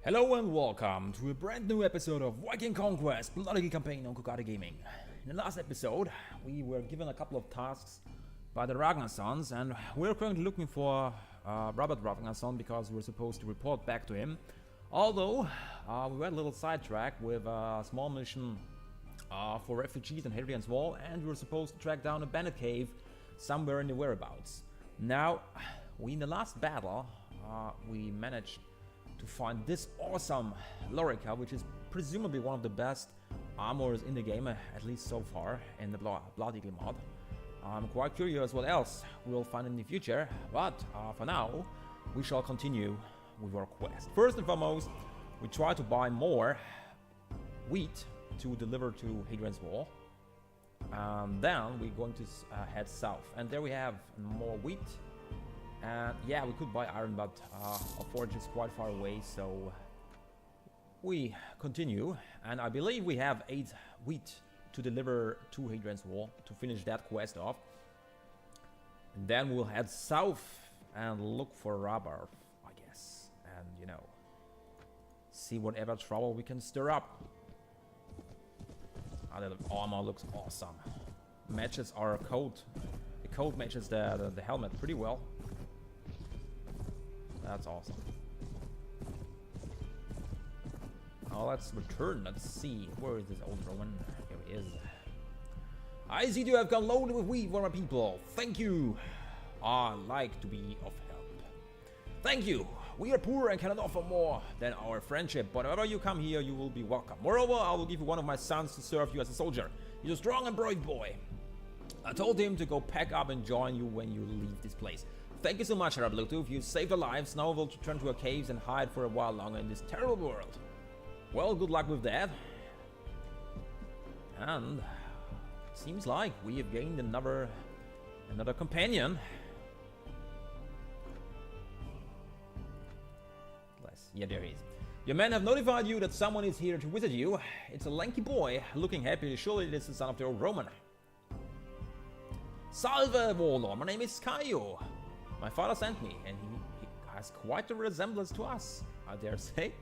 Hello and welcome to a brand new episode of Viking Conquest, bloody campaign on Kokata Gaming. In the last episode, we were given a couple of tasks by the Ragnarsons, and we're currently looking for Robert Ragnarsson because we're supposed to report back to him. Although, we went a little sidetracked with a small mission for refugees in Hadrian's Wall, and we were supposed to track down a bandit cave somewhere in the whereabouts. Now, in the last battle, we managed to find this awesome Lorica, which is presumably one of the best armors in the game, at least so far in the Blood Eagle mod. I'm quite curious what else we'll find in the future, but for now, we shall continue with our quest. First and foremost, we try to buy more wheat to deliver to Hadrian's Wall. Then we're going to head south, and there we have more wheat. And yeah, we could buy iron, but our forge is quite far away, so we continue. And I believe we have 8 wheat to deliver to Hadrian's Wall to finish that quest off. And then we'll head south and look for rubber, I guess. And, you know, see whatever trouble we can stir up. The armor looks awesome. Matches our coat. The coat matches the helmet pretty well. That's awesome. Now let's return. Let's see. Where is this old Roman? Here he is. I see you have gone loaded with wheat for my people. Thank you. I like to be of help. Thank you. We are poor and cannot offer more than our friendship, but whenever you come here, you will be welcome. Moreover, I will give you one of my sons to serve you as a soldier. He's a strong and brave boy. I told him to go pack up and join you when you leave this place. Thank you so much, Harald Bluetooth. You saved our lives. Now we'll return to our caves and hide for a while longer in this terrible world. Well, good luck with that. And it seems like we have gained another companion. Yeah, there he is. Your men have notified you that someone is here to visit you. It's a lanky boy looking happy. Surely it is the son of the old Roman. Salve, Warlord. My name is Caio. My father sent me, and he has quite a resemblance to us, I dare say.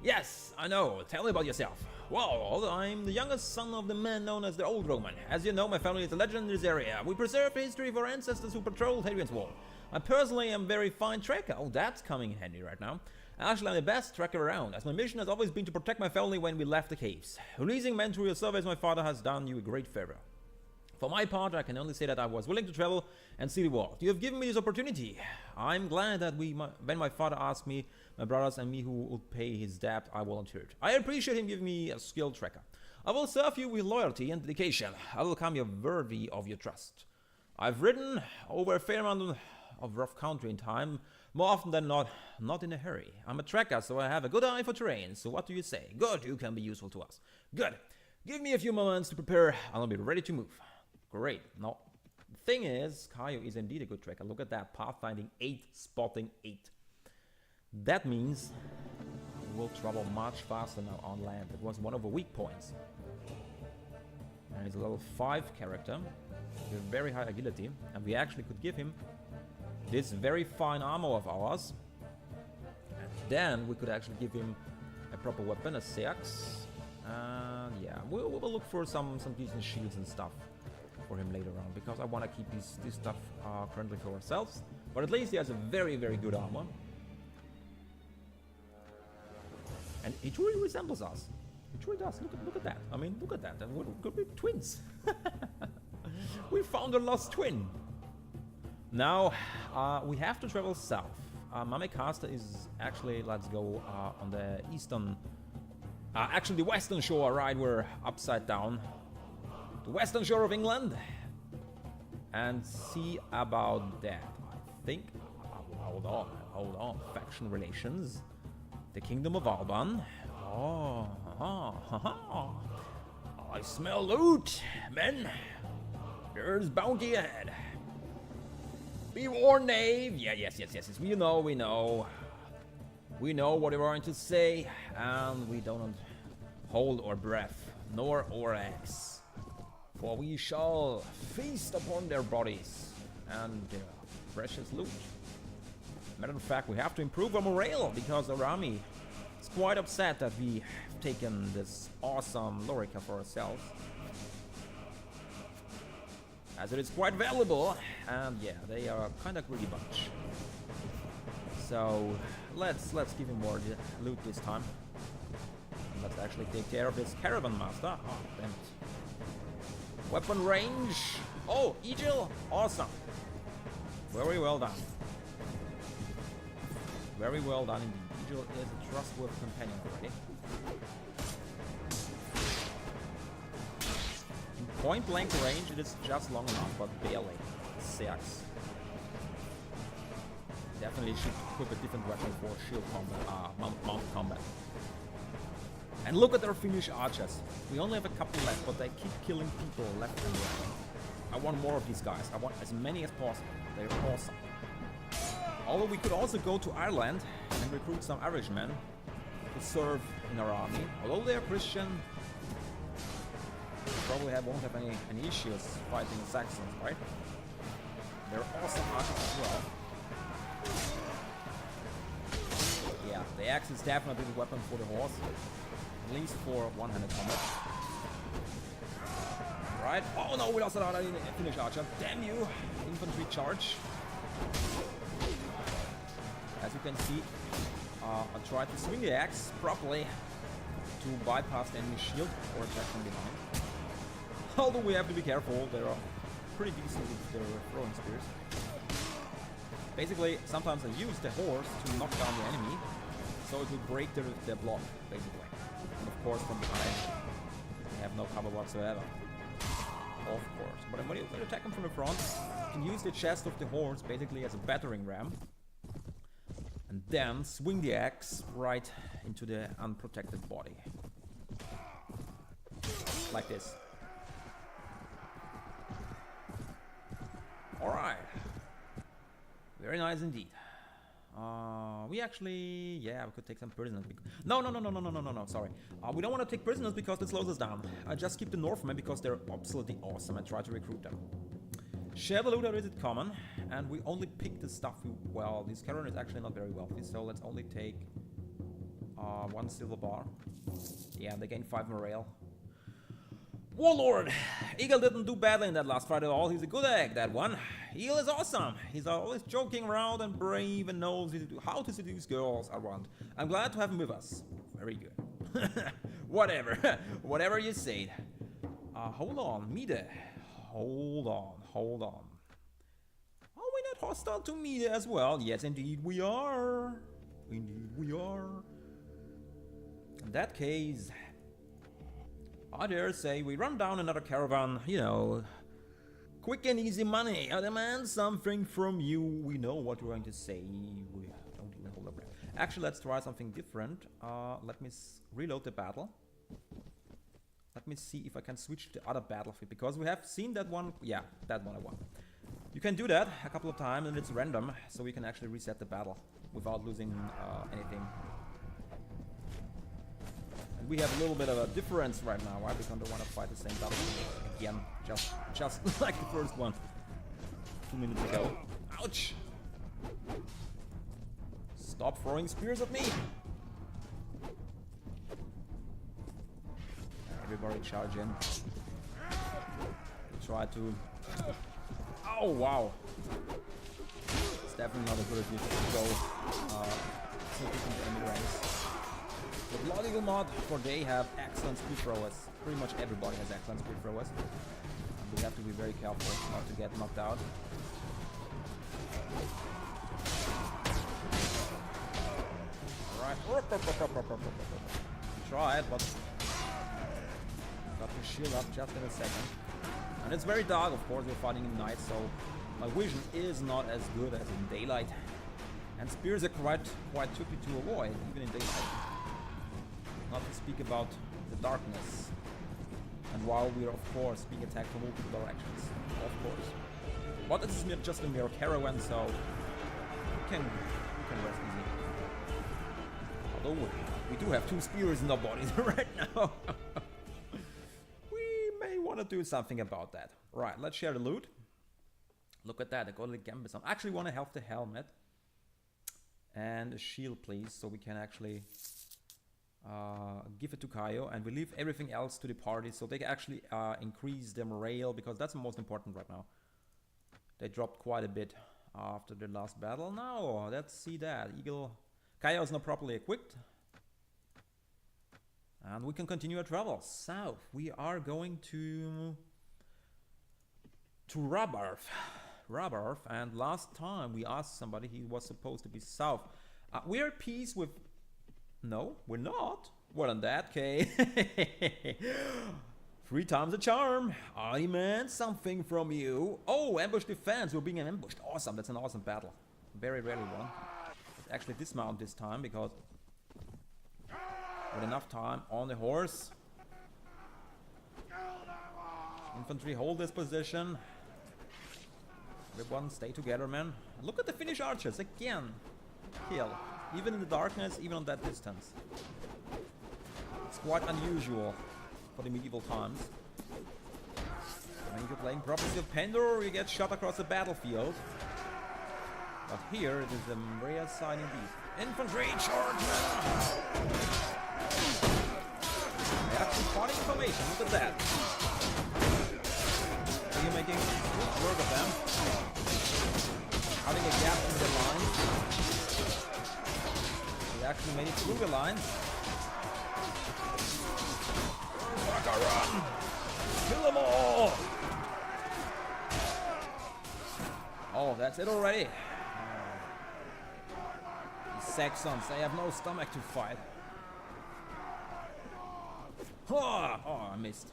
Yes, I know. Tell me about yourself. Well, I'm the youngest son of the man known as the Old Roman. As you know, my family is a legend in this area. We preserve the history of our ancestors who patrolled Hadrian's Wall. I personally am a very fine tracker. Oh, that's coming in handy right now. Actually, I'm the best tracker around, as my mission has always been to protect my family when we left the caves. Releasing men through your service, my father has done you a great favor. For my part, I can only say that I was willing to travel and see the world. You have given me this opportunity. I'm glad that when my father asked me, my brothers and me who would pay his debt, I volunteered. I appreciate him giving me a skilled tracker. I will serve you with loyalty and dedication. I will come worthy of your trust. I've ridden over a fair amount of rough country in time, more often than not in a hurry. I'm a tracker, so I have a good eye for terrain. So what do you say? Good, you can be useful to us. Good. Give me a few moments to prepare. I'll be ready to move. Great. Now, the thing is, Caio is indeed a good tracker. Look at that. Pathfinding 8, spotting 8. That means we'll travel much faster now on land. It was one of the weak points. And he's a level 5 character with very high agility. And we actually could give him this very fine armor of ours. And then we could actually give him a proper weapon, a seax. Yeah, we'll look for some decent shields and stuff for him later on, because I want to keep this stuff currently for ourselves. But at least he has a very, very good armor. And he truly resembles us. He truly does. Look at that. I mean, look at that. And we could be twins. We found a lost twin. Now, we have to travel south. Mamekasta is actually, let's go on the eastern, actually the western shore, right? We're upside down. The western shore of England, and see about that. I think, hold on, faction relations, the Kingdom of Alban. I smell loot, men. There's bounty ahead. Be warned, knave. Yeah, yes, we know what we're going to say, and we don't hold our breath, nor our axe. For we shall feast upon their bodies and their precious loot. Matter of fact, we have to improve our morale because our army It's quite upset that we have taken this awesome Lorica for ourselves, as it is quite valuable, and yeah, they are kind of greedy bunch. So let's give him more loot this time. And let's actually take care of this caravan master. Oh, damn it. Weapon range. Oh, Egil, awesome. Very well done. Very well done indeed. Egil is a trustworthy companion already. In point blank range, it is just long enough, but barely. 6. Definitely should equip a different weapon for shield combat, mount combat. And look at their Finnish archers. We only have a couple left, but they keep killing people left and right. I want more of these guys. I want as many as possible. They're awesome. Although we could also go to Ireland and recruit some Irishmen to serve in our army. Although they are Christian, they probably won't have any issues fighting the Saxons, right? They're awesome archers as well. Yeah, the axe is definitely the weapon for the horse, at least for one-handed combat. Right? Oh no, we lost another Finnish archer. Damn you! Infantry charge. As you can see, I tried to swing the axe properly to bypass the enemy shield or attack from behind. Although we have to be careful, they are pretty decent with their throwing spears. Basically, sometimes I use the horse to knock down the enemy, so it will break their block, basically. And of course, from behind, they have no cover whatsoever. Of course. But when you attack them from the front, you can use the chest of the horse basically as a battering ram. And then swing the axe right into the unprotected body. Like this. Alright. Very nice indeed. We actually, yeah, we could take some prisoners. No, sorry. We don't want to take prisoners because it slows us down. I just keep the Northmen because they're absolutely awesome and try to recruit them. Share the loot, or is it common? And we only pick the stuff well, this caravan is actually not very wealthy, so let's only take 1 silver bar. Yeah, they gain 5 morale. Warlord! Eagle didn't do badly in that last fight at all. He's a good egg, that one. Eagle is awesome. He's always joking around and brave and knows how to seduce girls around. I'm glad to have him with us. Very good. Whatever. Whatever you say. Hold on. Mide. Hold on. Are we not hostile to Mide as well? Yes, indeed we are. Indeed we are. In that case, I dare say we run down another caravan, you know. Quick and easy money. I demand something from you. We know what you're going to say. We don't even hold our breath. Actually, let's try something different. Let me reload the battle. Let me see if I can switch to the other battlefield, because we have seen that one. Yeah, that one I won. You can do that a couple of times and it's random, so we can actually reset the battle without losing anything. And we have a little bit of a difference right now, right? We don't want to fight the same battlefield again, just like the first one 2 minutes ago. Ouch! Stop throwing spears at me! Everybody charge in. Try to... Oh, wow! It's definitely not a good idea to go so different enemy ranks. The Blood Eagle mod, for they have excellent speed throwers. Pretty much everybody has excellent speed throwers. And we have to be very careful not to get knocked out. Alright. Try it, but got to shield up just in a second. And it's very dark, of course, we're fighting in night, so my vision is not as good as in daylight. And spears are quite tricky to avoid, even in daylight. Not to speak about the darkness. And while we're, of course, being attacked from multiple directions. Of course. But this is just a mere caravan, so we can rest easy. Although we do have 2 spears in our bodies right now. We may want to do something about that. Right, let's share the loot. Look at that, I got a gambit. I actually want to have the helmet. And a shield, please, so we can actually give it to Kaio, and we leave everything else to the party, so they can actually increase their morale, because that's the most important right now. They dropped quite a bit after the last battle. Now, let's see that. Kaio is not properly equipped. And we can continue our travels south. We are going to Rabarth, and last time we asked somebody, he was supposed to be south. We're at peace with... No, we're not. Well, in that case... 3 times the charm. I demand something from you. Oh, ambush defense. We're being ambushed. Awesome. That's an awesome battle. Very rarely won. Let's actually dismount this time, because with enough time on the horse. Infantry, hold this position. Everyone stay together, man. Look at the Finnish archers again. Kill. Even in the darkness, even on that distance. It's quite unusual for the medieval times. When you're playing Prophecy of Pendor, you get shot across the battlefield. But here it is a rare sight indeed. Infantry, charge! They actually spotting information, look at that. You're making good work of them. Having a gap in the line. They actually made it through the line. Saga, run! Kill them all! Oh, that's it already. These Saxons, they have no stomach to fight. Oh, I missed.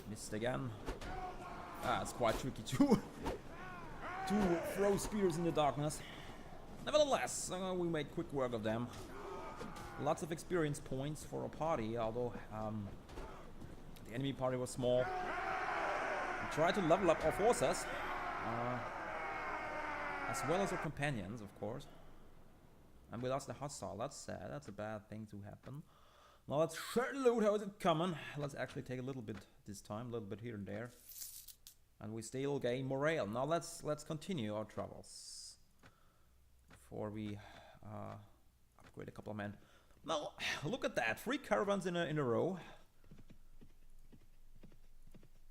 Missed again. It's quite tricky to throw spears in the darkness. Nevertheless, we made quick work of them. Lots of experience points for a party, although the enemy party was small. We tried to level up our forces, as well as our companions, of course. And we lost the hostile. That's sad. That's a bad thing to happen. Now let's share the loot. How is it coming? Let's actually take a little bit this time, a little bit here and there, and we still gain morale. Now let's continue our travels before we upgrade a couple of men. Now look at that, 3 caravans in a row.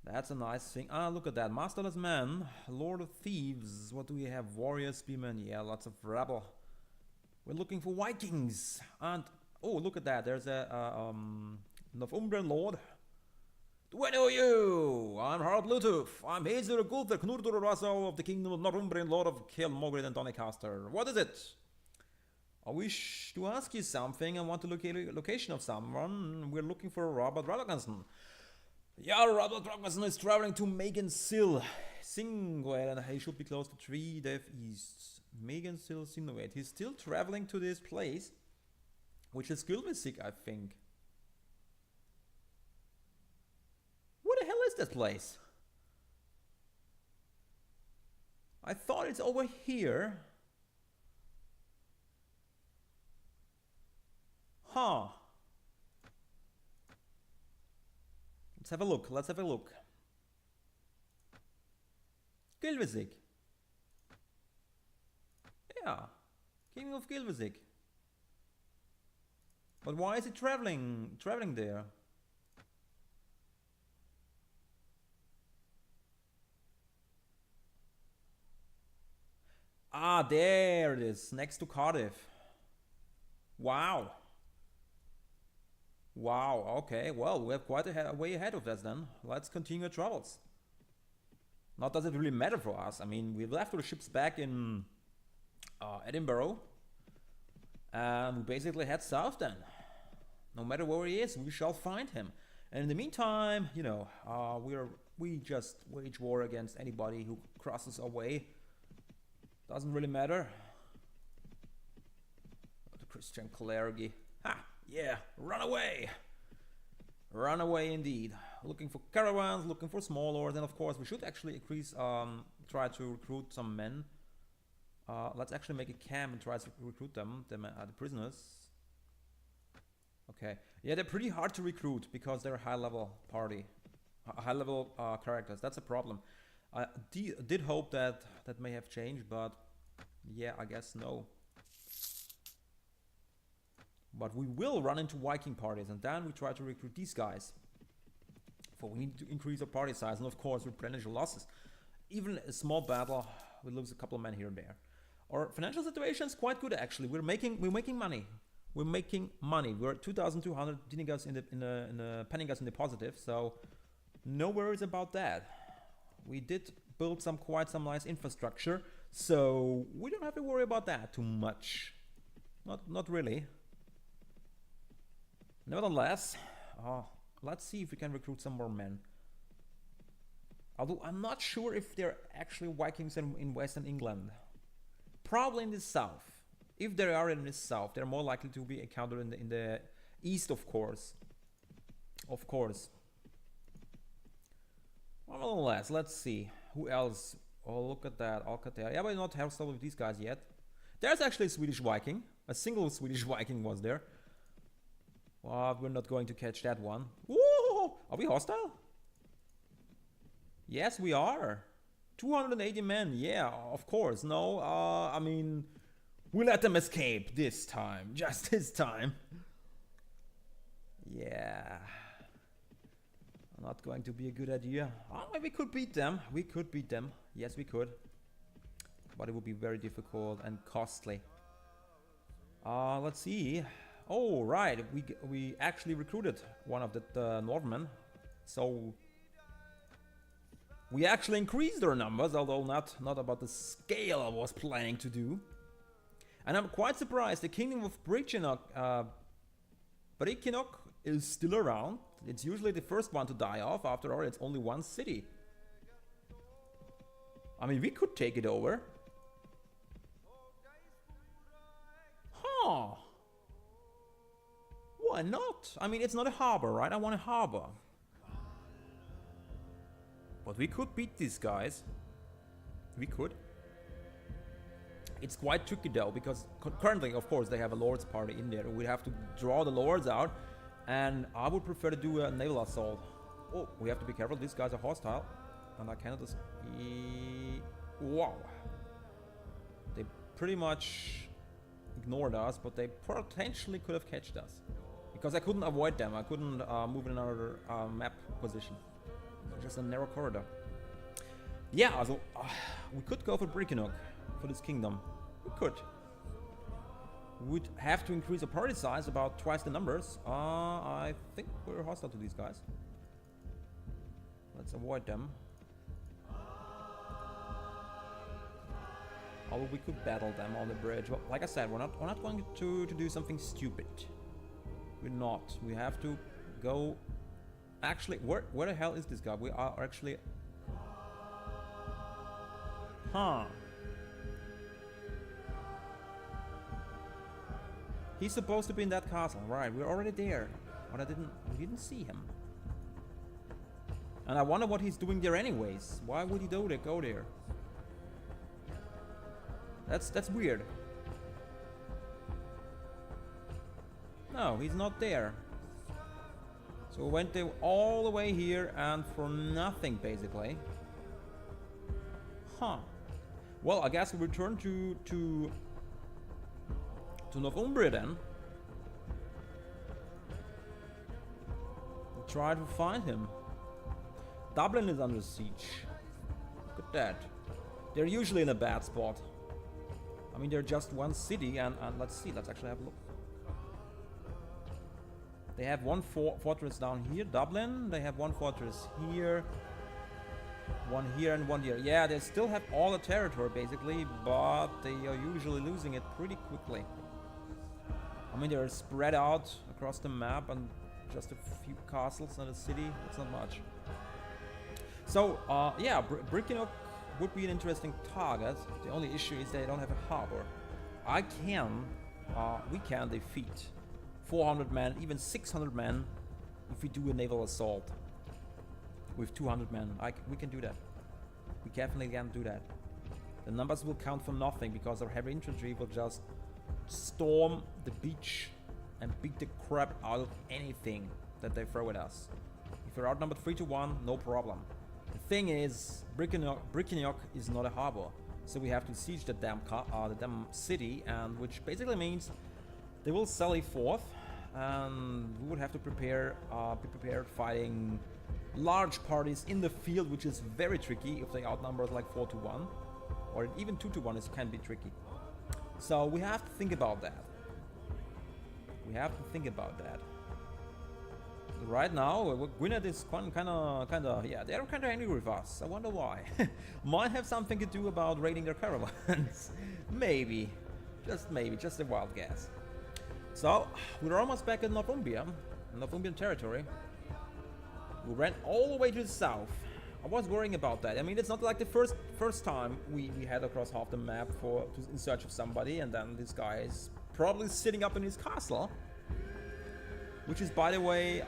That's a nice thing. Look at that, masterless man, lord of thieves. What do we have? Warriors, spearmen. Yeah, lots of rabble. We're looking for Vikings, and oh, look at that. There's a Northumbrian lord. Do I know you? I'm Harald Bluetooth. I'm Hazel Gulter, Knurdur Russell of the Kingdom of Northumbrian, Lord of Kill, Mogrid, and Doncaster. What is it? I wish to ask you something. I want to locate a location of someone. We're looking for Robert Radaganson. Yeah, Robert Radaganson is traveling to Megansill, Singwell, and he should be close to 3 Dev East. Megansill, Singwell. He's still traveling to this place, which is Gylvisig, I think. What the hell is that place? I thought it's over here. Huh. Let's have a look. Let's have a look. Gylvisig. Yeah. King of Gylvisig. But why is he traveling there? Ah, there it is, next to Cardiff. Wow. Wow, okay, well, we're quite a way ahead of us then. Let's continue our travels. Not does it really matter for us. I mean, we left our ships back in Edinburgh. And we basically head south then. No matter where he is, we shall find him. And in the meantime, you know, we just wage war against anybody who crosses our way. Doesn't really matter. The Christian clergy. Ha! Yeah, run away! Run away indeed. Looking for caravans, looking for small lords, and of course we should actually increase, try to recruit some men. Let's actually make a camp and try to recruit them, the prisoners. Okay, yeah, they're pretty hard to recruit because they're a high-level party, high-level characters. That's a problem. I did hope that may have changed, but yeah, I guess no. But we will run into Viking parties, and then we try to recruit these guys. For we need to increase our party size, and of course replenish our losses. Even a small battle, we lose a couple of men here and there. Our financial situation is quite good actually. We're making money. We're making money. We're at 2,200 denigas in the penningas in the positive, so no worries about that. We did build quite some nice infrastructure, so we don't have to worry about that too much. Not really. Nevertheless, let's see if we can recruit some more men. Although I'm not sure if they're actually Vikings in Western England. Probably in the south. If they are in the south, they're more likely to be encountered in the east, of course. Of course. Nevertheless, let's see. Who else? Oh, look at that. Alcatel. Yeah, but not hostile with these guys yet. There's actually a Swedish Viking. A single Swedish Viking was there. Well, we're not going to catch that one. Whoa! Are we hostile? Yes, we are. 280 men. Yeah, of course. No, I mean, we let them escape this time. Just this time. Yeah. Not going to be a good idea. Oh, we could beat them. We could beat them. Yes, we could. But it would be very difficult and costly. Let's see. Oh, right. We actually recruited one of the Northmen. So we actually increased our numbers, although not about the scale I was planning to do. And I'm quite surprised the kingdom of Brytannia is still around. It's usually the first one to die off. After all, it's only one city. I mean, we could take it over. Huh. Why not? I mean, it's not a harbor, right? I want a harbor. But we could beat these guys. We could. It's quite tricky though, because currently, of course, they have a lords party in there. We'd have to draw the lords out, and I would prefer to do a naval assault. Oh, we have to be careful. These guys are hostile, and I cannot just... Wow. They pretty much ignored us, but they potentially could have catched us. Because I couldn't avoid them. I couldn't move in another map position. Just a narrow corridor. Yeah, so we could go for Brytenwalda for this kingdom. We could. We'd have to increase our party size about twice the numbers. I think we're hostile to these guys. Let's avoid them. Although we could battle them on the bridge. Well, like I said, we're not going to do something stupid. We're not. We have to go... Actually, where the hell is this guy? We are actually... Huh. He's supposed to be in that castle. Right, we're already there. But we didn't see him. And I wonder what he's doing there anyways. Why would he go there? That's weird. No, he's not there. So we went all the way here and for nothing basically. Huh. Well, I guess we return to Northumbria then. We'll try to find him. Dublin is under siege. Look at that. They're usually in a bad spot. I mean, they're just one city, and let's see. Let's actually have a look. They have one fortress down here, Dublin. They have one fortress here. One here and one here. Yeah, they still have all the territory basically, but they are usually losing it pretty quickly. I mean, they're spread out across the map and just a few castles and a city. It's not much. So, yeah, Brytenwalda would be an interesting target. The only issue is they don't have a harbor. We can defeat 400 men, even 600 men if we do a naval assault with 200 men. We can do that. We definitely can do that. The numbers will count for nothing because our heavy infantry will just storm the beach and beat the crap out of anything that they throw at us. If we're outnumbered 3-1, no problem. The thing is, Brytenwalda is not a harbor, so we have to siege the damn city, and which basically means They will sally forth, and we would have to be prepared fighting large parties in the field, which is very tricky if they outnumber us like 4 to 1, or even 2 to 1 can be tricky. So we have to think about that. Right now, Gwynedd is kinda, yeah, they're kinda angry with us. I wonder why. Might have something to do about raiding their caravans. Maybe, just a wild guess. So, we're almost back in Northumbrian territory. We ran all the way to the south. I was worrying about that. I mean, it's not like the first time we head across half the map in search of somebody, and then this guy is probably sitting up in his castle. Which is, by the way,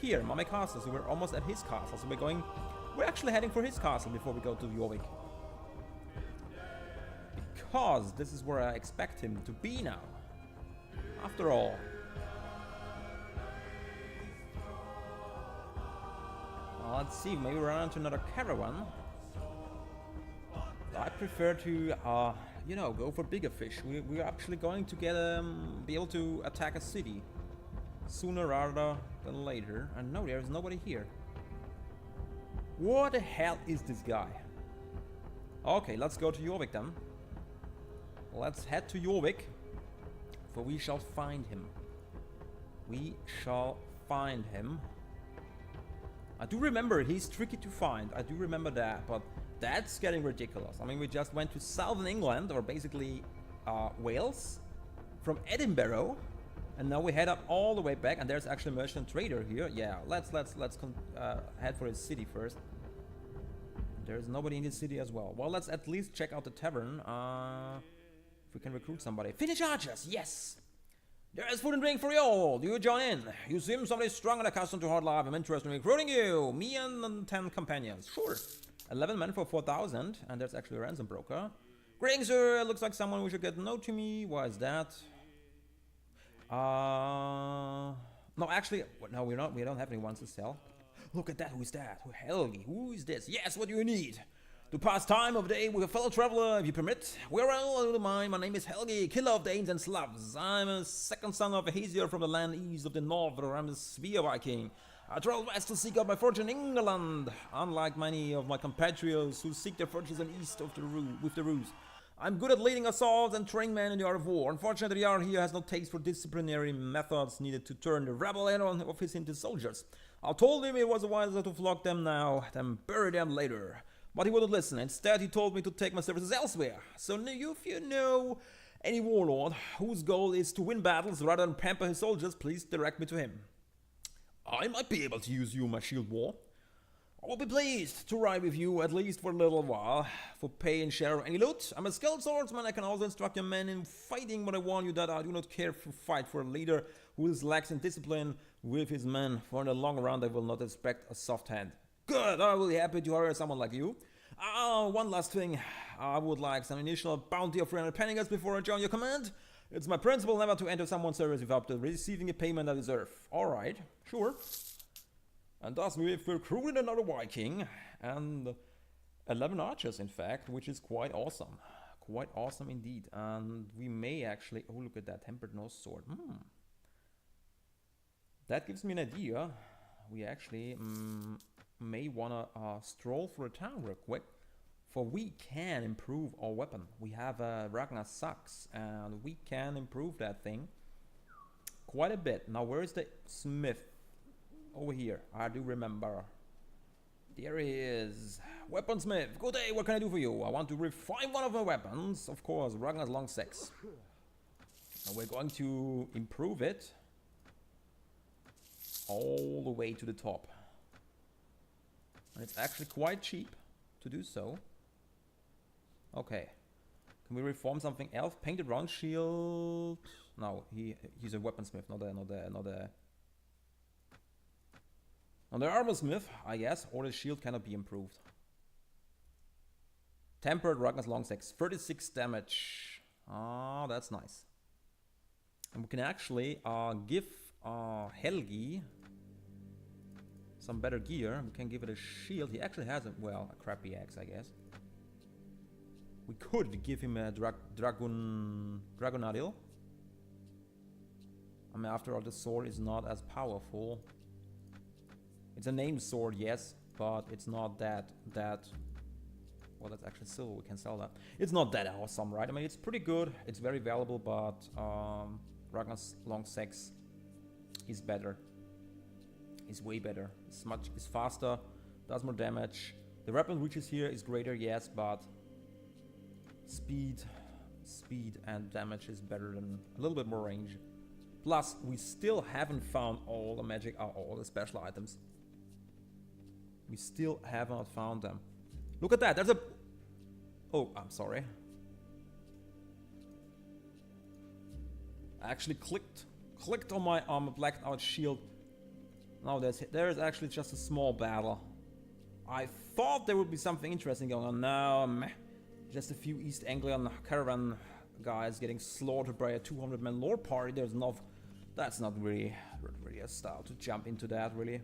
here, Mame Castle. So we're almost at his castle. So we're actually heading for his castle before we go to Jorvik. Because this is where I expect him to be now. After all. Let's see, maybe run into another caravan. I prefer to, go for bigger fish. We're actually going to be able to attack a city sooner rather than later. And no, there's nobody here. What the hell is this guy? Okay, let's go to Jorvik then. Let's head to Jorvik, for we shall find him. I do remember he's tricky to find. I do remember that, but that's getting ridiculous. I mean, we just went to southern England, or basically Wales, from Edinburgh, and now we head up all the way back. And there's actually a merchant trader here. Yeah, let's head for his city first. There's nobody in the city as well. Well, let's at least check out the tavern. If we can recruit somebody. Finnish archers, yes. There's food and drink for you all. Do you join in? You seem somebody strong and accustomed to hard life. I'm interested in recruiting you. Me and 10 companions. Sure. 11 men for 4,000. And there's actually a ransom broker. Greetings, sir. Looks like someone we should get to know to me. Why is that? No, actually, no, we don't have any ones to sell. Look at that. Who is that? Helgi. Who is this? Yes, what do you need? To pass time of day with a fellow traveler, if you permit. Well, my name is Helgi, killer of Danes and Slavs. I'm a second son of a Hesier from the land east of the north, where I'm a Svea Viking. I traveled west to seek out my fortune in England, unlike many of my compatriots who seek their fortunes east of with the ruse. I'm good at leading assaults and training men in the art of war. Unfortunately, the Jarl here has no taste for disciplinary methods needed to turn the rebel of his into soldiers. I told him it was wiser to flog them now than bury them later. But he wouldn't listen. Instead, he told me to take my services elsewhere. So if you know any warlord whose goal is to win battles rather than pamper his soldiers, please direct me to him. I might be able to use you in my shield war. I will be pleased to ride with you at least for a little while, for pay and share of any loot. I'm a skilled swordsman. I can also instruct your men in fighting, but I warn you that I do not care to fight for a leader who is lax in discipline with his men. For in the long run, I will not expect a soft hand. Good, I will be happy to hire someone like you. One last thing. I would like some initial bounty of 300 penningers before I join your command. It's my principle never to enter someone's service without receiving a payment I deserve. Alright, sure. And thus we've recruited another Viking, and 11 archers in fact, which is quite awesome. Quite awesome indeed. And we may actually... Oh, look at that, tempered nose sword. That gives me an idea. We actually... may wanna stroll through the town real quick, for we can improve our weapon. We have Ragnar's Sax, and we can improve that thing quite a bit. Now, where is the smith? Over here. I do remember. There he is. Weaponsmith. Good day. What can I do for you? I want to refine one of my weapons. Of course, Ragnar's long sex. Now we're going to improve it all the way to the top. And it's actually quite cheap to do so. Okay. Can we reform something else? Painted round shield. No, he's a weaponsmith, not the armorsmith, I guess, or the shield cannot be improved. Tempered Ragnar's long sex, 36 damage. That's nice. And we can actually give Helgi some better gear. We can give it a shield. He actually has a crappy axe, I guess. We could give him a Dragonadil. I mean, after all, the sword is not as powerful. It's a named sword, yes, but it's not that... Well, that's actually silver, we can sell that. It's not that awesome, right? I mean, it's pretty good, it's very valuable, but Ragnar's long sex is better. Is way better. It's faster, does more damage. The weapon reaches here is greater, yes, but speed and damage is better than a little bit more range. Plus, we still haven't found all the magic, all the special items. We still have not found them. Look at that, there's a... Oh, I'm sorry. I actually clicked on my blacked out shield. Now there's actually just a small battle. I thought there would be something interesting going on. No, just a few East Anglian caravan guys getting slaughtered by a 200-man lord party. There's no... That's not really a style to jump into that, really.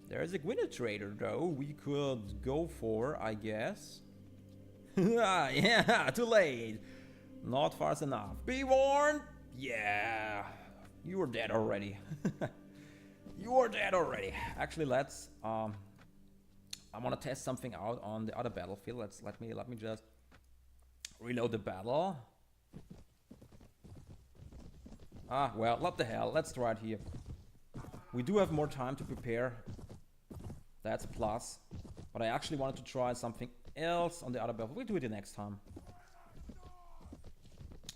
There's a Gwynedd trader, though, we could go for, I guess. Yeah, too late. Not fast enough. Be warned! Yeah, you were dead already. You are dead already. Actually, let's... I want to test something out on the other battlefield. Let me just reload the battle. Ah, well, what the hell? Let's try it here. We do have more time to prepare. That's a plus. But I actually wanted to try something else on the other battle. We'll do it the next time.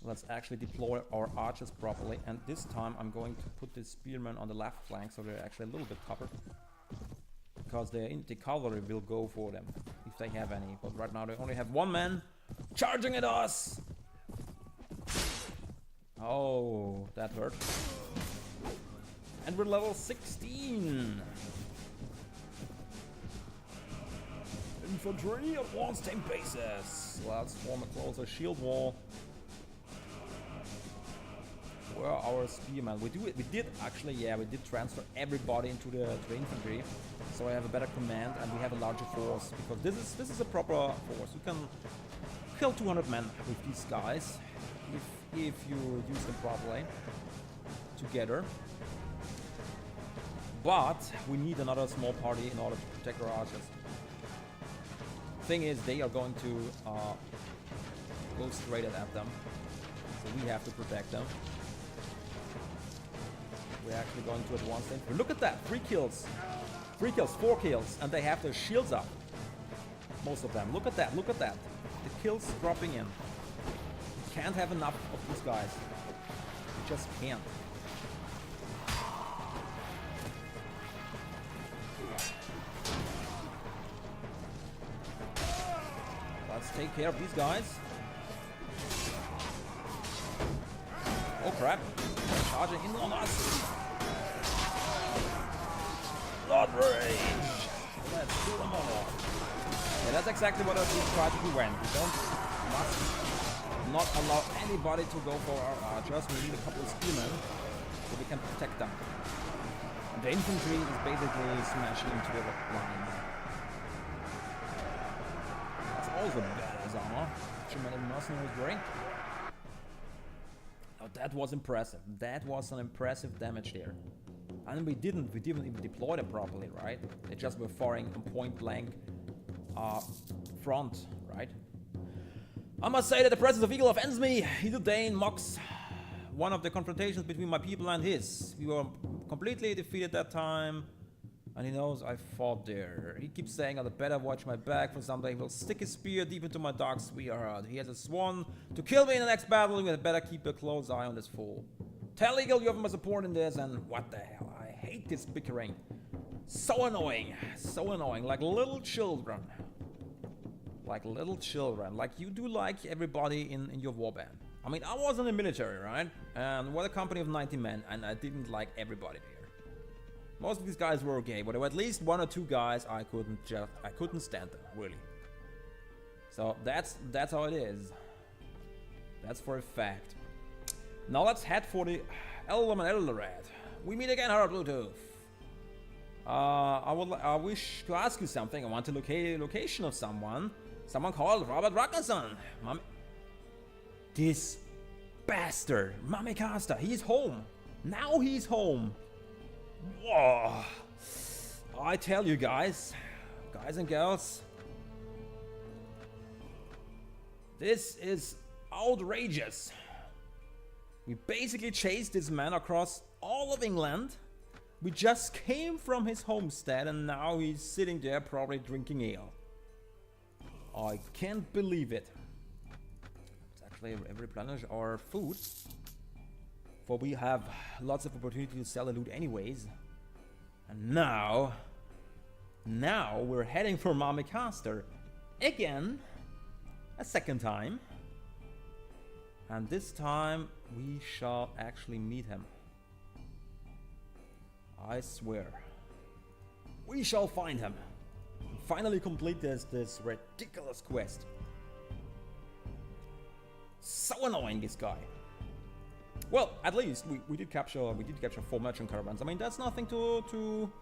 Let's actually deploy our archers properly. And this time I'm going to put the spearmen on the left flank so they're actually a little bit covered. Because the cavalry will go for them if they have any. But right now they only have one man charging at us. Oh, that hurt. And we're level 16. Infantry advance 10 paces. Let's form a closer shield wall. Where are our spearmen? We did actually, yeah, we did transfer everybody into the infantry, so I have a better command and we have a larger force because this is a proper force. You can kill 200 men with these guys if you use them properly together. But we need another small party in order to protect our archers. Thing is, they are going to go straight at them, so we have to protect them. We're actually going to advance them. Look at that! 3 kills! 3 kills, 4 kills, and they have their shields up. Most of them. Look at that, look at that. The kills dropping in. We can't have enough of these guys. We just can't. Let's take care of these guys. Oh crap. Charging in on us. Blood rage. Let's kill them all. Yeah, that's exactly what I try to prevent. We must not allow anybody to go for our archers. We need a couple of spearmen so we can protect them. And the infantry is basically smashing into the line. That's also badass armor. German mercenary is wearing. Oh, that was impressive. That was an impressive damage there. And we didn't even deploy them properly, right? They just were firing on point blank front, right? I must say that the presence of Eagle offends me. He Dane mocks one of the confrontations between my people and his. We were completely defeated that time. And he knows I fought there. He keeps saying I'd better watch my back for someday. He will stick his spear deep into my dark sweetheart. He has sworn to kill me in the next battle. We had better keep a close eye on this fool. Tell Eagle you have my support in this, and what the hell? I hate this bickering. So annoying. So annoying. Like little children. Like little children. Like you do like everybody in your warband. I mean, I was in the military, right? And we're a company of 90 men, and I didn't like everybody there. Most of these guys were okay, but there were at least 1 or 2 guys I couldn't stand them, really. So that's how it is. That's for a fact. Now let's head for the Eldom and Eldorad. We meet again, Harald Bluetooth. I wish to ask you something. I want to locate a location of someone called Robert Ragnarsson. bastard! Mamikasta, he's home! Now he's home! Whoa. I tell you guys and girls, this is outrageous. We basically chased this man across all of England. We just came from his homestead and now he's sitting there probably drinking ale. I can't believe it. Let's actually replenish our food, for we have lots of opportunity to sell the loot anyways. And now we're heading for Mamikasta again, a second time. And this time we shall actually meet him. I swear. We shall find him. And finally complete this ridiculous quest. So annoying, this guy. Well, at least we did capture 4 merchant caravans. I mean, that's nothing too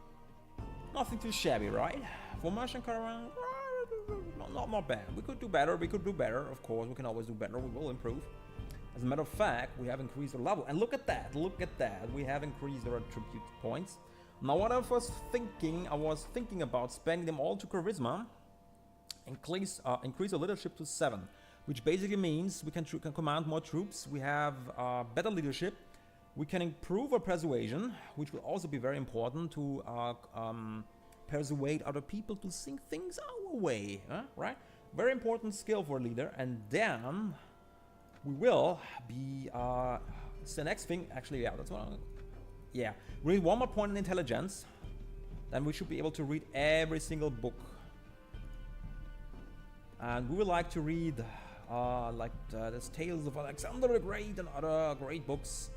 shabby, right? 4 merchant caravans, not bad. We could do better. Of course, we can always do better. We will improve. As a matter of fact, we have increased our level. And look at that. We have increased our attribute points. Now what I was thinking about spending them all to charisma, increase our leadership to 7, which basically means we can command more troops. We have better leadership. We can improve our persuasion, which will also be very important to persuade other people to think things our way, right? Very important skill for a leader. And then we will be, it's the next thing, actually, yeah, that's what we need 1 more point in intelligence, then we should be able to read every single book. And we would like to read, the Tales of Alexander the Great and other great books,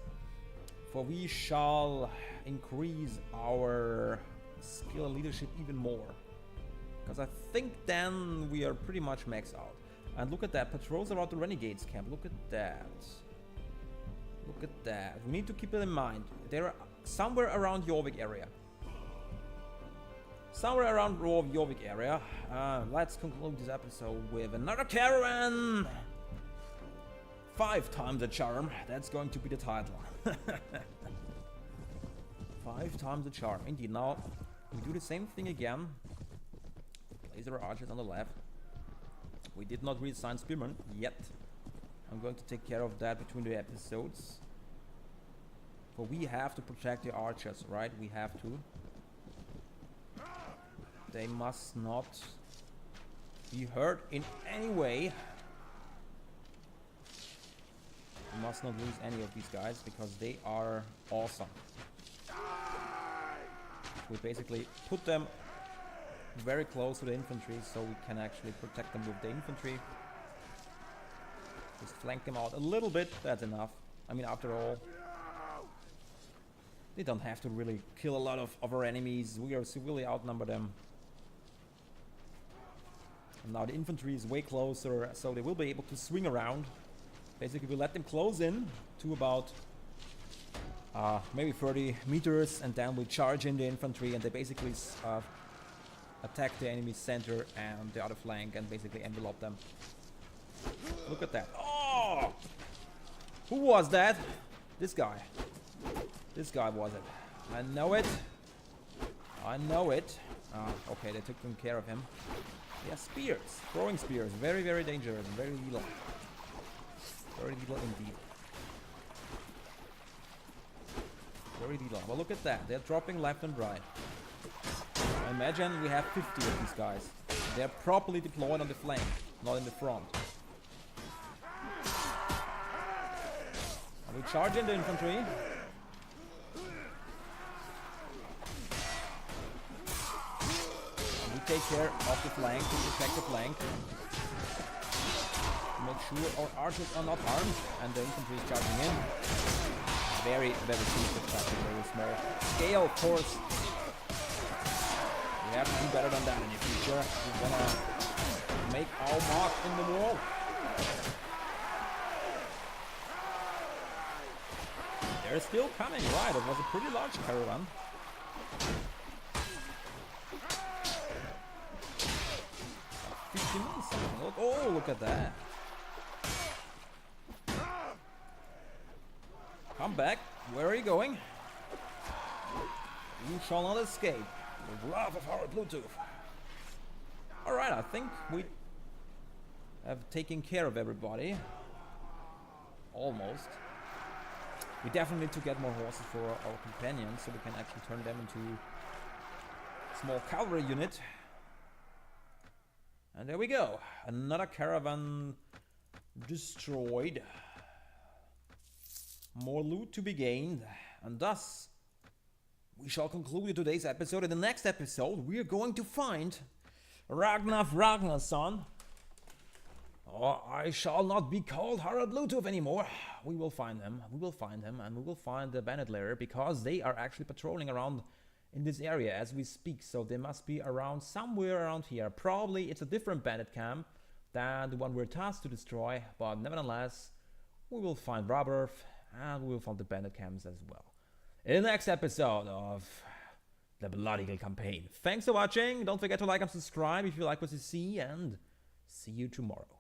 for we shall increase our skill and leadership even more. Because I think then we are pretty much maxed out. And look at that, patrols around the Renegades camp. Look at that. We need to keep it in mind. They're somewhere around Jorvik area. Let's conclude this episode with another caravan. 5 times the charm. That's going to be the title. 5 times the charm. Indeed. Now we do the same thing again. Place our archers on the left. We did not reassign spearmen yet. I'm going to take care of that between the episodes. For we have to protect the archers, right? We have to. They must not be hurt in any way. We must not lose any of these guys because they are awesome. We basically put them very close to the infantry so we can actually protect them with the infantry. Just flank them out a little bit, that's enough. I mean, after all, they don't have to really kill a lot of our enemies. We are severely outnumber them. And now the infantry is way closer, so they will be able to swing around. Basically, we let them close in to about maybe 30 meters, and then we charge in the infantry, and they basically attack the enemy's center and the other flank, and basically envelope them. Look at that. Oh! Who was that? This guy. This guy was it. I know it. Okay, they took care of him. Yeah, spears. Throwing spears. Very, very dangerous. Very lethal. Very lethal indeed. Very lethal. Well, look at that. They're dropping left and right. Imagine we have 50 of these guys. They're properly deployed on the flank, not in the front. And we charge in the infantry. And we take care of the flank to protect the flank. Make sure our archers are not harmed, and the infantry is charging in. Very, very simple, very small scale, of course. We have to do better than that in the future. We're gonna make our mark in the wall. They're still coming, right? It was a pretty large caravan. Like 15 minutes something. Oh, look at that. Come back. Where are you going? You shall not escape. The wrath of Harald Bluetooth. Alright, I think we have taken care of everybody. Almost. We definitely need to get more horses for our companions so we can actually turn them into a small cavalry unit. And there we go. Another caravan destroyed. More loot to be gained. And thus, we shall conclude today's episode. In the next episode, we are going to find Ragnar's Oh, I shall not be called Harald Bluetooth anymore. We will find them. We will find him, and we will find the bandit lair because they are actually patrolling around in this area as we speak. So they must be around somewhere around here. Probably it's a different bandit camp than the one we're tasked to destroy. But nevertheless, we will find Robert and we will find the bandit camps as well. In the next episode of the Blood Eagle campaign. Thanks for watching. Don't forget to like and subscribe if you like what you see, and see you tomorrow.